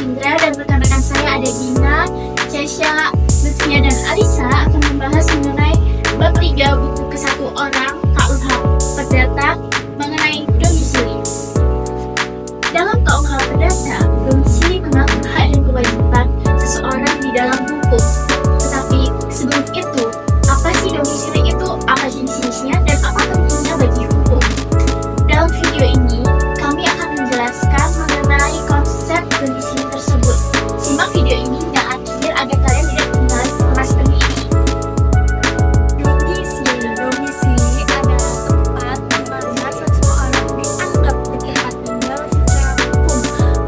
Indra dan rekan-rekan saya ada Dina, Cesha, Lutfia, dan Alisa akan membahas mengenai bab 3 buku ke-1 orang KUH Perdata mengenai domisili. Dalam KUH Perdata, domisili mengatur hak dan kewajiban seseorang di dalam hukum. Tetapi sebelum itu, apa sih domisili itu, apa jenis-jenisnya, dan apa pentingnya bagi hukum? Dalam video ini, kami akan menjelaskan mengenai konsep domisili tersebut. Simak video ini hingga akhir agar kalian tidak ketinggalan informasi penting ini. Domisili adalah tempat di mana seseorang dianggap bertempat tinggal secara hukum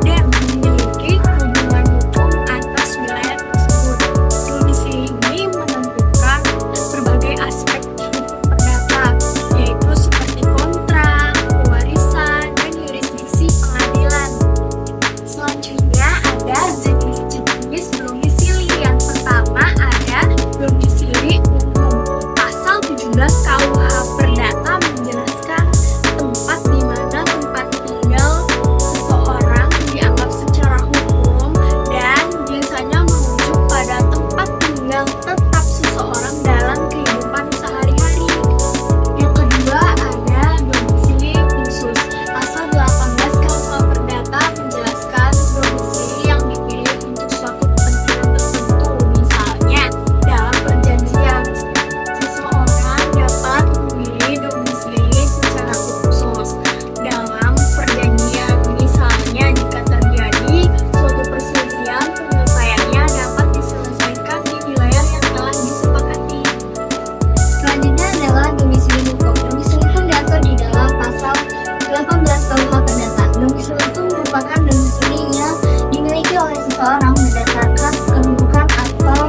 dan memiliki hubungan hukum atas wilayah tersebut. Domisili ini menentukan berbagai aspek hukum perdata, yaitu seperti kontrak, pewarisan, dan yurisdiksi pengadilan. Selanjutnya ada jenis-jenis domisili. Yang pertama ada domisili umum. Pasal 17 KUH Perdata menjelaskan tempat di mana tempat tinggal seseorang dianggap secara hukum dan biasanya merujuk pada tempat tinggal tetap seseorang dalam kehidupan sehari-hari. Yang kedua ada domisili khusus. Pasal 18 KUH Perdata menjelaskan domisili yang dipilih untuk suatu kepentingan tertentu. Misalnya, dalam perjanjian, seseorang dapat memilih domisili secara khusus dalam perjanjian. Misalnya, jika terjadi suatu perselisihan, penyelesaiannya dapat diselesaikan di wilayah yang telah disepakati. Selanjutnya adalah domisili hukum. Domisili itu diatur di dalam pasal 18 KUH Perdata. Domisili itu merupakan domisili yang dimiliki oleh seseorang berdasarkan kedudukan atau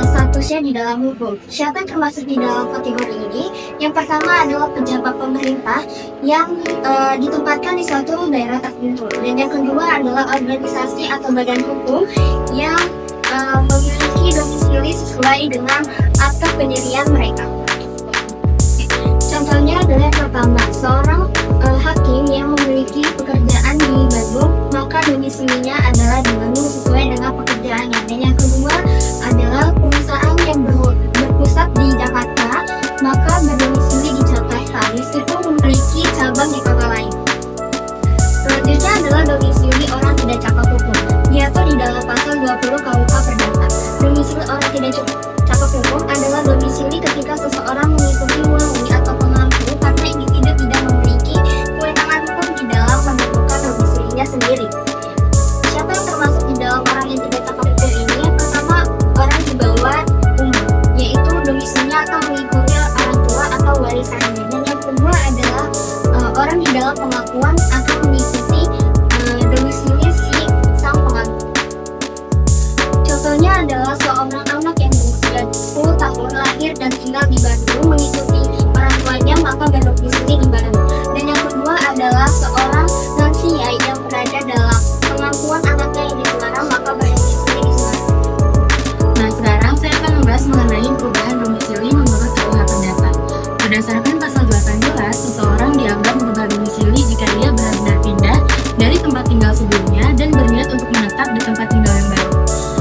statusnya di dalam hukum. Siapa yang termasuk di dalam kategori ini? Yang pertama adalah pejabat pemerintah yang ditempatkan di suatu daerah tertentu. Dan yang kedua adalah organisasi atau badan hukum yang memiliki domisili sesuai dengan akta pendirian mereka. Contohnya adalah yang pertama, seorang hakim yang memiliki pekerjaan di Bandung, maka domisilinya adalah di Bandung sesuai dengan pekerjaannya. Dan yang kedua adalah perusahaan yang berpusat di Jakarta, maka berdomisili di Jakarta meskipun memiliki cabang di kota lain. Selanjutnya adalah domisili orang tidak cakap hukum. Diatur di dalam pasal 20 KUH Perdata. Domisili orang tidak cakap hukum adalah domisili ketika seseorang mengikuti wali atau pengampu karena individu tidak memiliki kewenangan hukum di dalam menentukan domisilinya sendiri. Siapa yang termasuk di dalam orang yang tidak cakap hukum ini? Yang pertama, orang di bawah umur, yaitu domisilinya akan mengikuti orang tua atau warisannya. Dan yang kedua adalah orang di dalam pengakuan akan mengikuti domisili si sang pengaku. Contohnya adalah seorang anak yang berusia 10 tahun lahir dan tinggal di Bandung mengikuti orang tuanya, maka berdomisili di Bandung. Dan yang kedua adalah seorang lansia yang berada dalam pengakuan anaknya yang di Semarang, maka berdomisili di Semarang. Nah, sekarang saya akan membahas mengenai perubahan domisili menurut KUH Perdata. Berdasarkan pasal 18, seseorang dianggap berubah domisili jika ia benar-benar pindah dari tempat tinggal sebelumnya dan berniat untuk menetap di tempat tinggal yang baru.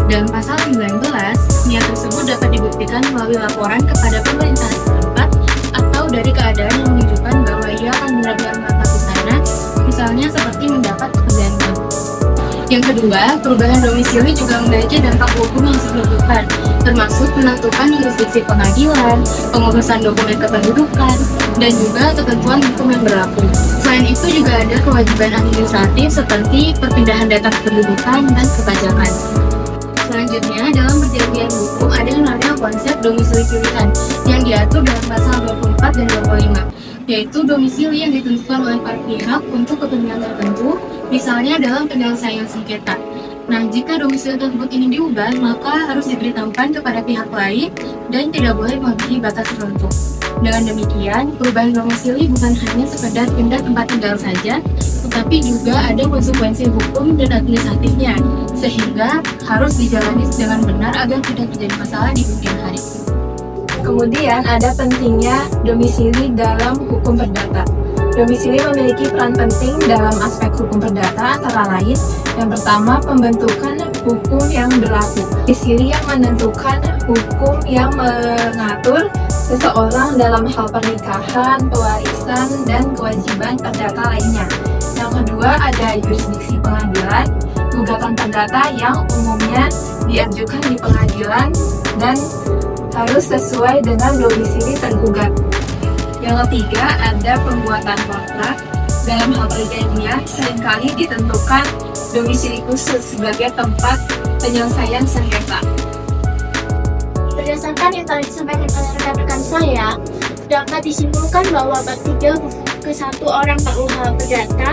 Dalam pasal 19, niat tersebut dapat dibuktikan melalui laporan kepada pemerintah setempat atau dari keadaan yang menunjukkan bahwa ia akan benar-benar menetap di sana, misalnya seperti mendapat pekerjaan baru. Yang kedua, perubahan domisili juga memiliki dampak hukum yang signifikan, termasuk menentukan yurisdiksi pengadilan, pengurusan dokumen kependudukan, dan juga ketentuan hukum yang berlaku. Selain itu juga ada kewajiban administratif seperti perpindahan data kependudukan dan kepajakan. Selanjutnya, dalam perjanjian hukum ada yang namanya konsep domisili pilihan yang diatur dalam pasal 24 dan 25, yaitu domisili yang ditentukan oleh para pihak untuk kepentingan tertentu, misalnya dalam penyelesaian sengketa. Nah, jika domisili tersebut ini diubah, maka harus diberitahukan kepada pihak lain dan tidak boleh melebihi batas tertentu. Dengan demikian, perubahan domisili bukan hanya sekedar pindah tempat tinggal saja, tetapi juga ada konsekuensi hukum dan administratifnya, sehingga harus dijalani dengan benar agar tidak terjadi masalah di kemudian hari. Kemudian ada pentingnya domisili dalam hukum perdata. Domisili memiliki peran penting dalam aspek hukum perdata antara lain yang pertama, pembentukan hukum yang berlaku. Domisili yang menentukan hukum yang mengatur seseorang dalam hal pernikahan, pewarisan, dan kewajiban perdata lainnya. Yang kedua, ada yurisdiksi pengadilan, gugatan perdata yang umumnya diajukan di pengadilan dan harus sesuai dengan domisili tergugat. Yang ketiga, ada pembuatan kontrak. Dalam hal perjanjian, seringkali ditentukan domisili khusus sebagai tempat penyelesaian sengketa. Berdasarkan yang telah disampaikan oleh rekan-rekan saya, dapat disimpulkan bahwa bab 3 buku ke-1 orang KUH Perdata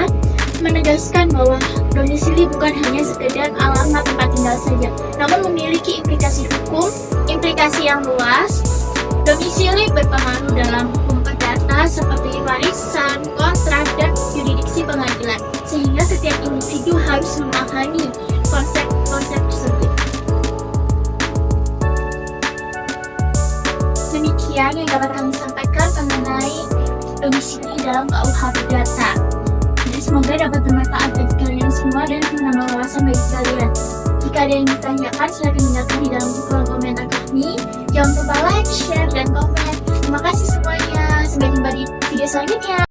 menegaskan bahwa domisili bukan hanya sekedar alamat tempat tinggal saja, namun memiliki implikasi hukum, implikasi yang luas. Domisili berpengaruh dalam hukum perdata seperti warisan, kontrak, dan yurisdiksi pengadilan, sehingga setiap individu harus memahami konsep-konsep tersebut. Demikian yang dapat kami sampaikan mengenai domisili dalam KUH Perdata. Jadi semoga dapat bermanfaat bagi kalian semua dan menambah wawasan bagi kalian. Jika ada yang ditanyakan, silahkan tinggalkan di dalam kolom komentar kami. Jangan lupa like, share, dan komen. Terima kasih semuanya. Sampai jumpa di video selanjutnya.